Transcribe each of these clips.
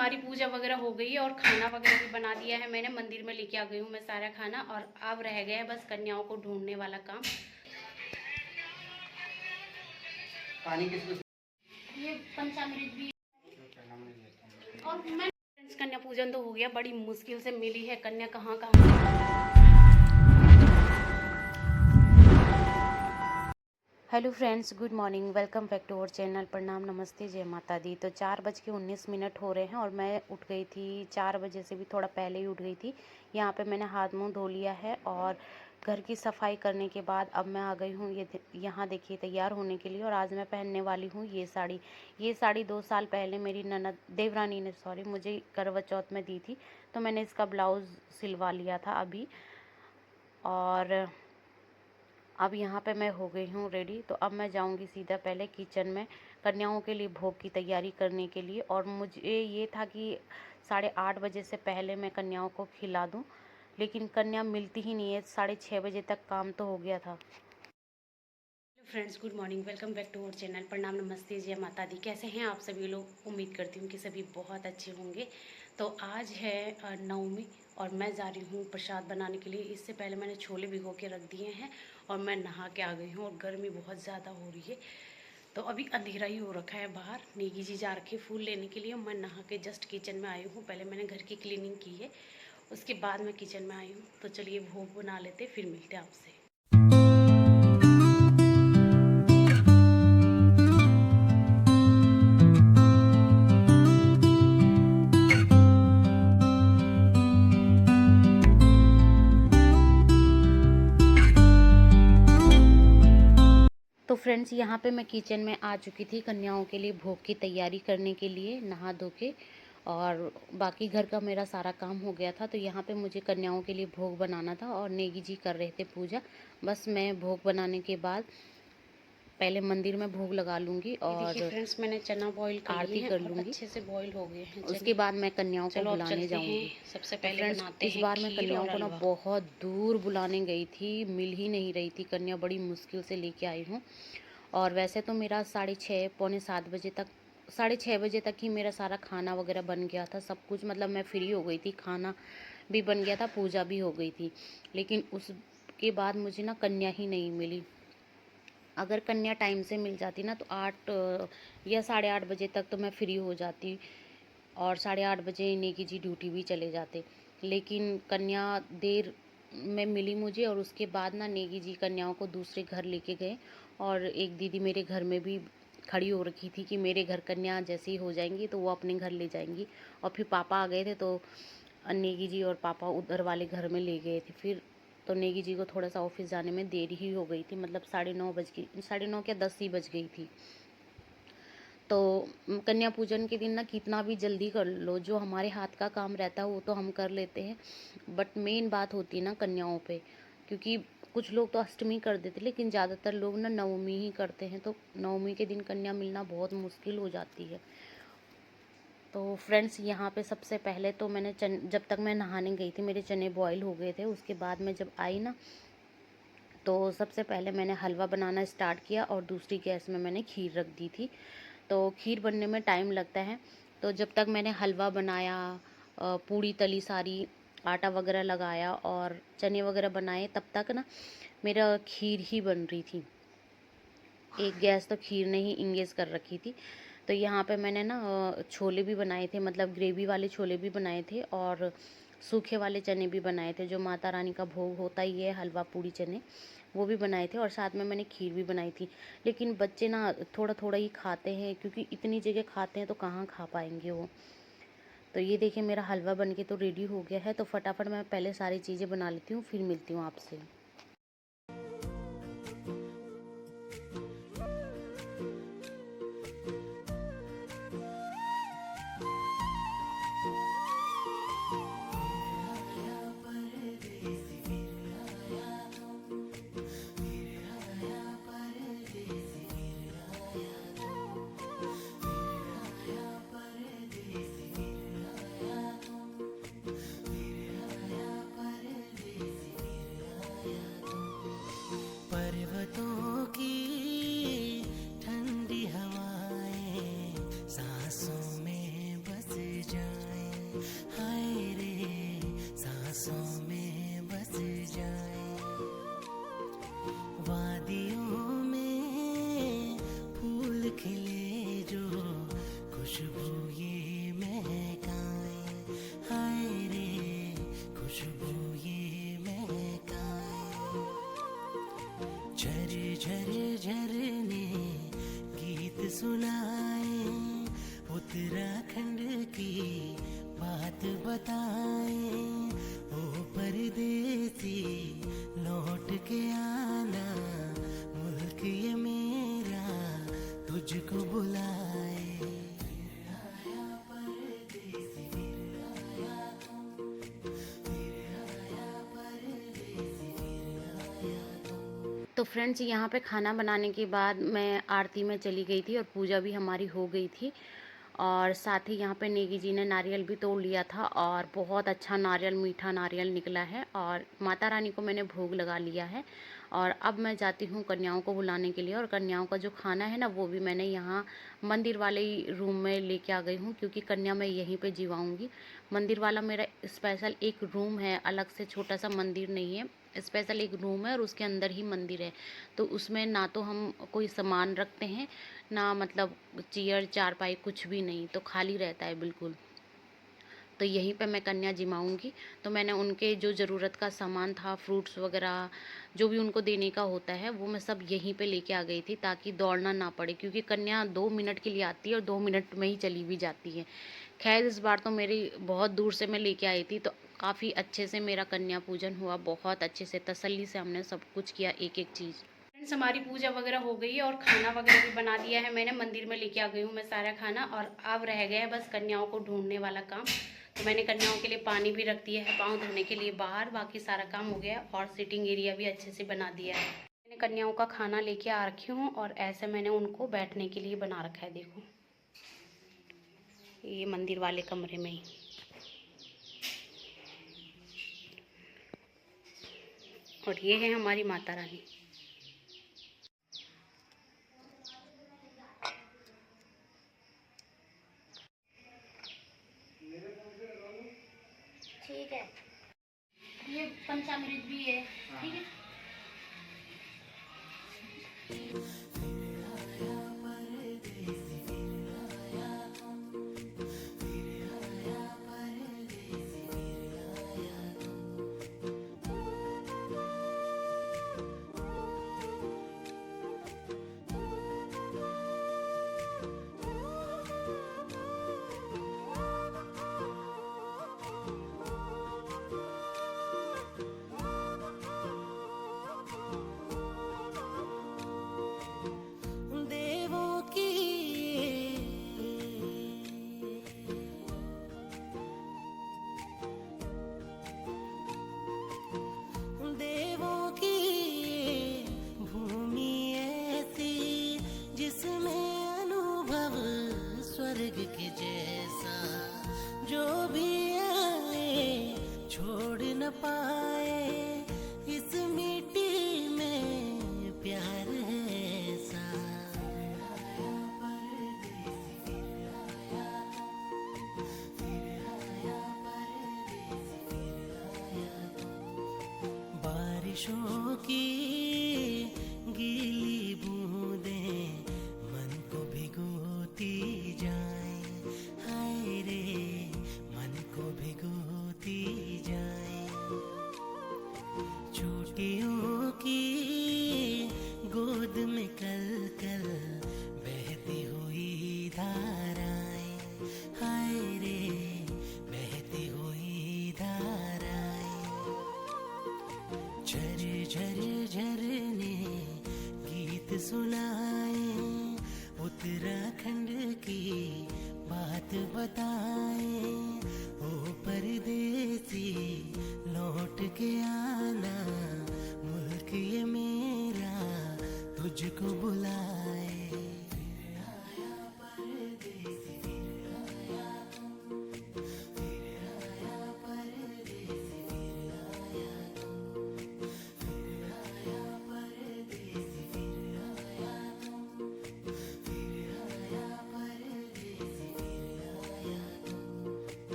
हमारी पूजा वगैरह हो गई है और खाना वगैरह भी बना दिया है मैंने। मंदिर में लेके आ गई हूँ मैं सारा खाना, और अब रह गया है बस कन्याओं को ढूंढने वाला काम। पानी किसको ये पंचामृत भी। और मैं कन्या पूजन तो हो गया, बड़ी मुश्किल से मिली है कन्या। कहाँ hello friends, good morning, welcome back to our channel. प्रणाम, नमस्ते, जय माता दी। तो 4:19 हो रहे हैं और मैं उठ गई थी 4 बजे से भी थोड़ा पहले ही उठ गई थी। यहाँ पे मैंने हाथ मुंह धो लिया है और घर की सफाई करने के बाद अब मैं आ गई हूँ यहाँ देखिए तैयार होने के लिए। और आज मैं पहनने वाली हूँ ये साड़ी 2 साल पहले मेरी ननद देवरानी ने मुझे करवा चौथ में दी थी। तो मैंने इसका ब्लाउज़ सिलवा लिया था अभी। और अब यहाँ पे मैं हो गई हूँ रेडी। तो अब मैं जाऊँगी सीधा पहले किचन में कन्याओं के लिए भोग की तैयारी करने के लिए। और मुझे ये था कि 8:30 बजे से पहले मैं कन्याओं को खिला दूँ, लेकिन कन्या मिलती ही नहीं है। 6:30 बजे तक काम तो हो गया था। Friends, good morning, welcome back to our channel. प्रणाम, नमस्ते, जय माता दी। कैसे हैं आप सभी लोग? उम्मीद करती हूँ कि सभी बहुत अच्छे होंगे। तो आज है नवमी और मैं जा रही हूँ प्रसाद बनाने के लिए। इससे पहले मैंने छोले भिगो के रख दिए हैं और मैं नहा के आ गई हूँ। और गर्मी बहुत ज़्यादा हो रही है, तो अभी अंधेरा ही हो रखा है बाहर। नेगी जी जा रखे फूल लेने के लिए। मैं नहा के जस्ट किचन में आई हूँ। पहले मैंने घर की क्लीनिंग की है, उसके बाद मैं किचन में आई हूँ। तो चलिए भोग बना लेते, फिर मिलते हैं आपसे। तो फ्रेंड्स, यहाँ पे मैं किचन में आ चुकी थी कन्याओं के लिए भोग की तैयारी करने के लिए, नहा धो के। और बाकी घर का मेरा सारा काम हो गया था। तो यहाँ पे मुझे कन्याओं के लिए भोग बनाना था और नेगी जी कर रहे थे पूजा। बस मैं भोग बनाने के बाद पहले मंदिर में भोग लगा लूँगी और फ्रेंड्स, मैंने चना बॉईल आरती कर लूँगी। अच्छे से बॉईल हो गए हैं। उसके बाद मैं कन्याओं को बुलाने जाऊँगी। सबसे तो पहले फ्रेंड्स, बनाते इस हैं बार मैं खीर कन्याओं और को ना हलवा। बहुत दूर बुलाने गई थी, मिल ही नहीं रही थी कन्या, बड़ी मुश्किल से लेके आई हूँ। और वैसे तो मेरा 6:30 पौने 7 बजे तक 6:30 बजे तक ही मेरा सारा खाना वगैरह बन गया था, सब कुछ। मतलब मैं फ्री हो गई थी, खाना भी बन गया था, पूजा भी हो गई थी। लेकिन उसके बाद मुझे ना कन्या ही नहीं मिली। अगर कन्या टाइम से मिल जाती ना तो 8 या 8:30 बजे तक तो मैं फ्री हो जाती और 8:30 बजे नेगी जी ड्यूटी भी चले जाते। लेकिन कन्या देर में मिली मुझे और उसके बाद ना नेगी जी कन्याओं को दूसरे घर लेके गए। और एक दीदी मेरे घर में भी खड़ी हो रखी थी कि मेरे घर कन्या जैसे ही हो जाएंगी तो वो अपने घर ले जाएंगी। और फिर पापा आ गए थे तो नेगी जी और पापा उधर वाले घर में ले गए थे। फिर तो नेगी जी को थोड़ा सा ऑफिस जाने में देरी ही हो गई थी, मतलब 9:30 बज गई, 9:30 क्या 10 ही बज गई थी। तो कन्या पूजन के दिन ना कितना भी जल्दी कर लो, जो हमारे हाथ का काम रहता है वो तो हम कर लेते हैं, बट मेन बात होती है ना कन्याओं पे। क्योंकि कुछ लोग तो अष्टमी कर देते, लेकिन ज़्यादातर लोग ना नवमी ही करते हैं। तो नवमी के दिन कन्या मिलना बहुत मुश्किल हो जाती है। तो फ्रेंड्स, यहाँ पे सबसे पहले तो मैंने जब तक मैं नहाने गई थी मेरे चने बॉईल हो गए थे। उसके बाद मैं जब आई ना तो सबसे पहले मैंने हलवा बनाना स्टार्ट किया और दूसरी गैस में मैंने खीर रख दी थी। तो खीर बनने में टाइम लगता है, तो जब तक मैंने हलवा बनाया, पूड़ी तली सारी, आटा वगैरह लगाया और चने वगैरह बनाए, तब तक ना मेरा खीर ही बन रही थी। एक गैस तो खीर ने ही इंगेज कर रखी थी। तो यहाँ पे मैंने ना छोले भी बनाए थे, मतलब ग्रेवी वाले छोले भी बनाए थे और सूखे वाले चने भी बनाए थे, जो माता रानी का भोग होता ही है, हलवा पूड़ी चने, वो भी बनाए थे। और साथ में मैंने खीर भी बनाई थी। लेकिन बच्चे ना थोड़ा थोड़ा ही खाते हैं, क्योंकि इतनी जगह खाते हैं तो कहाँ खा पाएंगे वो। तो ये देखिए मेरा हलवा बन के तो रेडी हो गया है। तो फटाफट मैं पहले सारी चीज़ें बना लेती हूँ, फिर मिलती हूँ आपसे। बस जाए। वादियों में फूल खिले जो खुशबू ये महकाए, हाय रे खुशबू ये महकाए। झर झर झरने गीत सुनाए, उत्तराखंड की बात बताए। ओ परदेसी लौट के आना, मुल्क ये मेरा तुझको बुलाए। तो फ्रेंड्स, यहाँ पे खाना बनाने के बाद मैं आरती में चली गई थी और पूजा भी हमारी हो गई थी। और साथ ही यहाँ पे नेगी जी ने नारियल भी तोड़ लिया था और बहुत अच्छा नारियल, मीठा नारियल निकला है और माता रानी को मैंने भोग लगा लिया है। और अब मैं जाती हूँ कन्याओं को बुलाने के लिए, और कन्याओं का जो खाना है ना, वो भी मैंने यहाँ मंदिर वाले ही रूम में लेके आ गई हूँ, क्योंकि कन्या मैं यहीं पे जिवाऊँगी। मंदिर वाला मेरा स्पेशल एक रूम है, अलग से छोटा सा मंदिर नहीं है, स्पेशल एक रूम है और उसके अंदर ही मंदिर है। तो उसमें ना तो हम कोई सामान रखते हैं, ना मतलब चेयर चारपाई कुछ भी नहीं, तो खाली रहता है बिल्कुल। तो यहीं पे मैं कन्या जिमाऊंगी। तो मैंने उनके जो ज़रूरत का सामान था, फ्रूट्स वगैरह जो भी उनको देने का होता है, वो मैं सब यहीं पे लेके आ गई थी, ताकि दौड़ना ना पड़े, क्योंकि कन्या 2 मिनट के लिए आती है और 2 मिनट में ही चली भी जाती है। खैर, इस बार तो मेरी बहुत दूर से मैं लेके आई थी, तो काफ़ी अच्छे से मेरा कन्या पूजन हुआ, बहुत अच्छे से तसल्ली से हमने सब कुछ किया, एक एक चीज़। फ्रेंड्स, हमारी पूजा वगैरह हो गई है और खाना वगैरह भी बना दिया है मैंने। मंदिर में लेके आ गई हूँ मैं सारा खाना, और अब रह गया है बस कन्याओं को ढूंढने वाला काम। तो मैंने कन्याओं के लिए पानी भी रख दिया है पाँव धोने के लिए बाहर, बाकी सारा काम हो गया है और सिटिंग एरिया भी अच्छे से बना दिया है। मैंने कन्याओं का खाना लेके आ रखी हूँ और ऐसे मैंने उनको बैठने के लिए बना रखा है। देखो, ये मंदिर वाले कमरे में ही। और ये है हमारी माता रानी। ठीक है, ये पंचामृत भी है, ठीक है। देवों की देवों की भूमि ऐसी, जिसमें अनुभव स्वर्ग के जैसा। जो भी आए छोड़ न पाए, इस मिट्टी में प्यार है ऐसा। बारिशों की गीली बूंदें मन को भिगोती जाएं, हाय रे मन को भिगोती जाएं। चोटियों की गोद में कल कल बहती हुई धाराएं, हाय रे बहती हुई धाराएं। झर झर झरने गीत सुनाए, उत्तराखंड की बात बताए। ओ परदेसी लौट के आना, मुल्क ये मेरा तुझको बुलाए।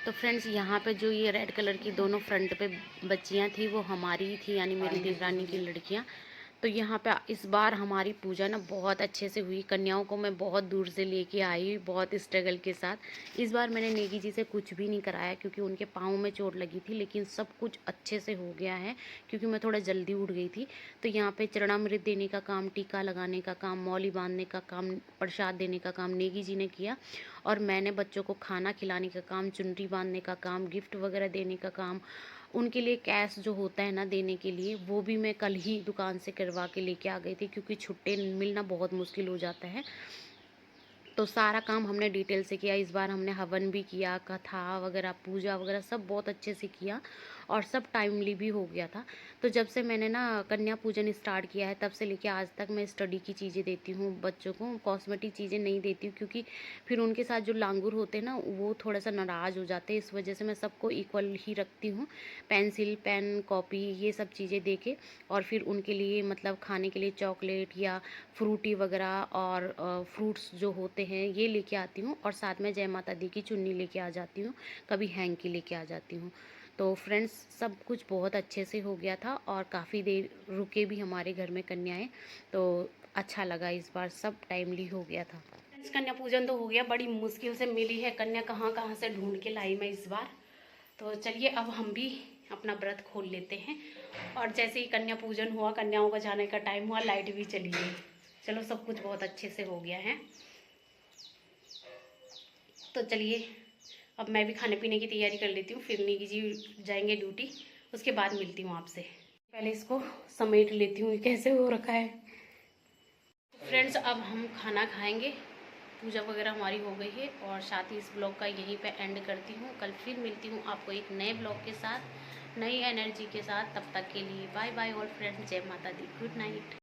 तो फ्रेंड्स यहाँ पे जो ये रेड कलर की दोनों फ्रंट पे बच्चियाँ थी वो हमारी ही थी, यानी मेरी देवरानी की लड़कियाँ। तो यहाँ पे इस बार हमारी पूजा ना बहुत अच्छे से हुई। कन्याओं को मैं बहुत दूर से लेके आई, बहुत स्ट्रगल के साथ। इस बार मैंने नेगी जी से कुछ भी नहीं कराया क्योंकि उनके पाँव में चोट लगी थी, लेकिन सब कुछ अच्छे से हो गया है क्योंकि मैं थोड़ा जल्दी उठ गई थी। तो यहाँ पे चरणामृत देने का काम, टीका लगाने का काम, मौली बांधने का काम, प्रसाद देने का काम नेगी जी ने किया, और मैंने बच्चों को खाना खिलाने का काम, चुनरी बांधने का काम, गिफ्ट वगैरह देने का काम, उनके लिए कैश जो होता है ना देने के लिए, वो भी मैं कल ही दुकान से करवा के लेके आ गई थी क्योंकि छुट्टे मिलना बहुत मुश्किल हो जाता है। तो सारा काम हमने डिटेल से किया। इस बार हमने हवन भी किया, कथा वगैरह, पूजा वगैरह सब बहुत अच्छे से किया और सब टाइमली भी हो गया था। तो जब से मैंने ना कन्या पूजन स्टार्ट किया है तब से लेके आज तक मैं स्टडी की चीज़ें देती हूँ बच्चों को, कॉस्मेटिक चीज़ें नहीं देती हूँ क्योंकि फिर उनके साथ जो लांगुर होते हैं ना वो थोड़ा सा नाराज़ हो जाते हैं। इस वजह से मैं सबको इक्वल ही रखती हूँ, पेंसिल, पेन, कॉपी, ये सब चीज़ें दे के, और फिर उनके लिए मतलब खाने के लिए चॉकलेट या फ्रूटी वगैरह और फ्रूट्स जो होते हैं ये लेके आती हूँ, और साथ में जय माता दी की चुन्नी लेके आ जाती हूँ, कभी हैंकी लेके आ जाती हूँ। तो फ्रेंड्स सब कुछ बहुत अच्छे से हो गया था और काफ़ी देर रुके भी हमारे घर में कन्याएं, तो अच्छा लगा। इस बार सब टाइमली हो गया था। फ्रेंड्स कन्या पूजन तो हो गया, बड़ी मुश्किल से मिली है कन्या, कहाँ कहाँ से ढूंढ के लाई मैं इस बार। तो चलिए अब हम भी अपना व्रत खोल लेते हैं। और जैसे ही कन्या पूजन हुआ, कन्याओं का जाने का टाइम हुआ, लाइट भी चली गई। चलो सब कुछ बहुत अच्छे से हो गया है। तो चलिए अब मैं भी खाने पीने की तैयारी कर लेती हूँ, फिर नेगी जी जाएंगे ड्यूटी, उसके बाद मिलती हूँ आपसे। पहले इसको समेट लेती हूँ, कैसे हो रखा है। फ्रेंड्स अब हम खाना खाएंगे, पूजा वगैरह हमारी हो गई है, और साथ ही इस ब्लॉग का यहीं पे एंड करती हूँ। कल फिर मिलती हूँ आपको एक नए ब्लॉग के साथ, नई एनर्जी के साथ। तब तक के लिए बाय बाय ऑल फ्रेंड्स, जय माता दी, गुड नाइट।